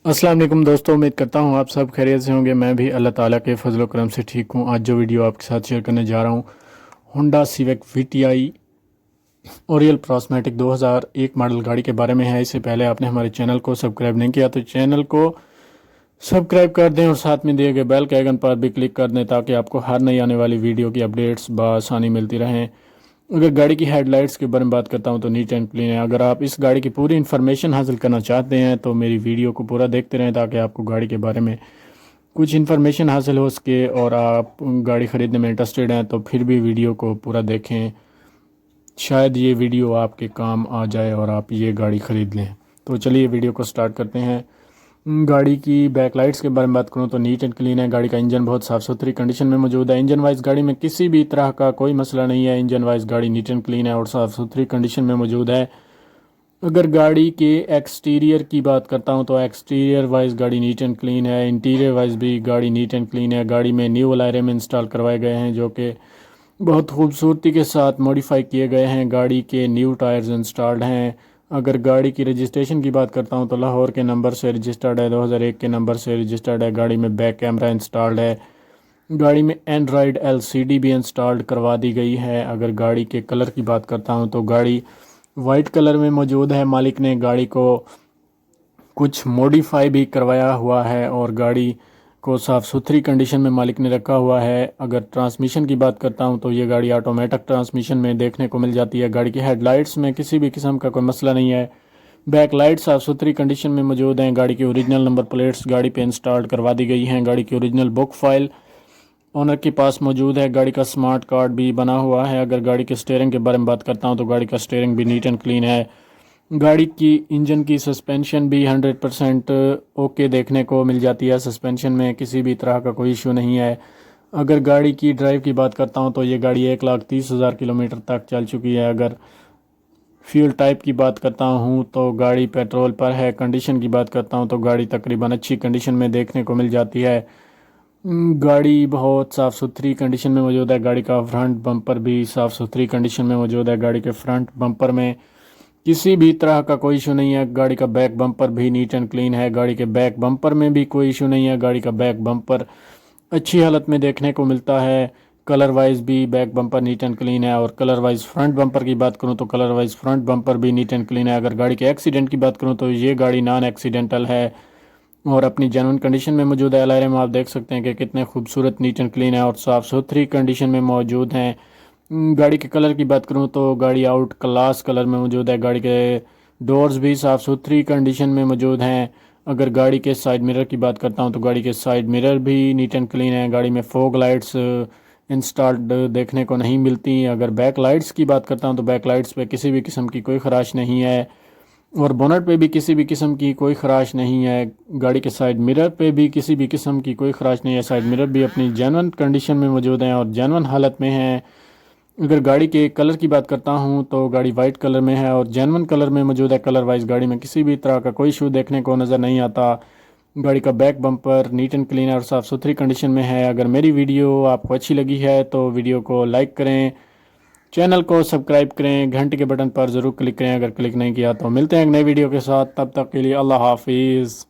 السلام علیکم دوستوں، امید کرتا ہوں آپ سب خیریت سے ہوں گے۔ میں بھی اللہ تعالیٰ کے فضل و کرم سے ٹھیک ہوں۔ آج جو ویڈیو آپ کے ساتھ شیئر کرنے جا رہا ہوں، Honda Civic V T I Oriel Prosmatic 2001 model گاڑی کے بارے میں ہے۔ اس سے پہلے آپ نے ہمارے چینل کو سبسکرائب نہیں کیا تو چینل کو سبسکرائب کر دیں اور ساتھ میں دیے گئے بیل کے آئیکن پر بھی کلک کر دیں تاکہ آپ کو ہر نئی آنے والی ویڈیو کی اپڈیٹس بآسانی ملتی رہیں۔ اگر گاڑی کی ہیڈ لائٹس کے بارے میں بات کرتا ہوں تو نیٹ اینڈ کلین ہے۔ اگر آپ اس گاڑی کی پوری انفارمیشن حاصل کرنا چاہتے ہیں تو میری ویڈیو کو پورا دیکھتے رہیں تاکہ آپ کو گاڑی کے بارے میں کچھ انفارمیشن حاصل ہو سکے، اور آپ گاڑی خریدنے میں انٹرسٹڈ ہیں تو پھر بھی ویڈیو کو پورا دیکھیں، شاید یہ ویڈیو آپ کے کام آ جائے اور آپ یہ گاڑی خرید لیں۔ تو چلیے ویڈیو کو سٹارٹ کرتے ہیں۔ گاڑی کی بیک لائٹس کے بارے میں بات کروں تو نیٹ اینڈ کلین ہے۔ گاڑی کا انجن بہت صاف ستھری کنڈیشن میں موجود ہے۔ انجن وائز گاڑی میں کسی بھی طرح کا کوئی مسئلہ نہیں ہے۔ انجن وائز گاڑی نیٹ اینڈ کلین ہے اور صاف ستھری کنڈیشن میں موجود ہے۔ اگر گاڑی کے ایکسٹیریئر کی بات کرتا ہوں تو ایکسٹیریئر وائز گاڑی نیٹ اینڈ کلین ہے۔ انٹیریئر وائز بھی گاڑی نیٹ اینڈ کلین ہے۔ گاڑی میں نیو الائرم انسٹال کروائے گئے ہیں جو کہ بہت خوبصورتی کے ساتھ موڈیفائی کیے گئے ہیں۔ گاڑی کے نیو ٹائرز انسٹالڈ ہیں۔ اگر گاڑی کی رجسٹریشن کی بات کرتا ہوں تو لاہور کے نمبر سے رجسٹرڈ ہے، 2001 کے نمبر سے رجسٹرڈ ہے۔ گاڑی میں بیک کیمرہ انسٹالڈ ہے۔ گاڑی میں اینڈرائڈ LCD بھی انسٹالڈ کروا دی گئی ہے۔ اگر گاڑی کے کلر کی بات کرتا ہوں تو گاڑی وائٹ کلر میں موجود ہے۔ مالک نے گاڑی کو کچھ موڈیفائی بھی کروایا ہوا ہے اور گاڑی کو صاف ستھری کنڈیشن میں مالک نے رکھا ہوا ہے۔ اگر ٹرانسمیشن کی بات کرتا ہوں تو یہ گاڑی آٹومیٹک ٹرانسمیشن میں دیکھنے کو مل جاتی ہے۔ گاڑی کی ہیڈ لائٹس میں کسی بھی قسم کا کوئی مسئلہ نہیں ہے۔ بیک لائٹ صاف ستھری کنڈیشن میں موجود ہیں۔ گاڑی کی اوریجنل نمبر پلیٹس گاڑی پہ انسٹالڈ کروا دی گئی ہیں۔ گاڑی کی اوریجنل بک فائل اونر کے پاس موجود ہے۔ گاڑی کا سمارٹ کارڈ بھی بنا ہوا ہے۔ اگر گاڑی کے سٹیئرنگ کے بارے میں بات کرتا ہوں تو گاڑی کا سٹیئرنگ بھی نیٹ اینڈ کلین ہے۔ گاڑی کی انجن کی سسپینشن بھی 100% اوکے دیکھنے کو مل جاتی ہے۔ سسپینشن میں کسی بھی طرح کا کوئی ایشو نہیں ہے۔ اگر گاڑی کی ڈرائیو کی بات کرتا ہوں تو یہ گاڑی 1,30,000 کلومیٹر تک چل چکی ہے۔ اگر فیول ٹائپ کی بات کرتا ہوں تو گاڑی پیٹرول پر ہے۔ کنڈیشن کی بات کرتا ہوں تو گاڑی تقریباً اچھی کنڈیشن میں دیکھنے کو مل جاتی ہے۔ گاڑی بہت صاف ستھری کنڈیشن میں موجود ہے۔ گاڑی کا فرنٹ بمپر بھی صاف ستھری کنڈیشن میں موجود ہے۔ گاڑی کے فرنٹ بمپر میں کسی بھی طرح کا کوئی ایشو نہیں ہے۔ گاڑی کا بیک بمپر بھی نیٹ اینڈ کلین ہے۔ گاڑی کے بیک بمپر میں بھی کوئی ایشو نہیں ہے۔ گاڑی کا بیک بمپر اچھی حالت میں دیکھنے کو ملتا ہے۔ کلر وائز بھی back bumper neat and clean ہے۔ اور کلر وائز فرنٹ بمپر کی بات کروں تو کلر وائز فرنٹ بمپر بھی نیٹ اینڈ کلین ہے۔ اگر گاڑی کے ایکسیڈنٹ کی بات کروں تو یہ گاڑی نان ایکسیڈنٹل ہے اور اپنی جینوئن کنڈیشن میں موجود ہے۔ الائرم آپ دیکھ سکتے ہیں کہ کتنے خوبصورت نیٹ اینڈ کلین ہے اور صاف ستھری کنڈیشن میں موجود ہیں۔ گاڑی کے کلر کی بات کروں تو گاڑی آؤٹ کلاس کلر میں موجود ہے۔ گاڑی کے ڈورز بھی صاف ستھری کنڈیشن میں موجود ہیں۔ اگر گاڑی کے سائیڈ مرر کی بات کرتا ہوں تو گاڑی کے سائیڈ مرر بھی نیٹ اینڈ کلین ہے۔ گاڑی میں فوگ لائٹس انسٹالڈ دیکھنے کو نہیں ملتی۔ اگر بیک لائٹس کی بات کرتا ہوں تو بیک لائٹس پہ کسی بھی قسم کی کوئی خراش نہیں ہے اور بونٹ پہ بھی کسی بھی قسم کی کوئی خراش نہیں ہے۔ گاڑی کے سائیڈ مرر پہ بھی کسی بھی قسم کی کوئی خراش نہیں ہے۔ سائیڈ مرر بھی اپنی جینوئن کنڈیشن میں موجود ہیں اور جینوئن حالت میں ہیں۔ اگر گاڑی کے کلر کی بات کرتا ہوں تو گاڑی وائٹ کلر میں ہے اور جینوئن کلر میں موجود ہے۔ کلر وائز گاڑی میں کسی بھی طرح کا کوئی ایشو دیکھنے کو نظر نہیں آتا۔ گاڑی کا back bumper neat and clean اور صاف ستھری کنڈیشن میں ہے۔ اگر میری ویڈیو آپ کو اچھی لگی ہے تو ویڈیو کو لائک کریں، چینل کو سبسکرائب کریں، گھنٹی کے بٹن پر ضرور کلک کریں اگر کلک نہیں کیا تو۔ ملتے ہیں ایک نئی ویڈیو کے ساتھ، تب تک کے لیے اللہ حافظ۔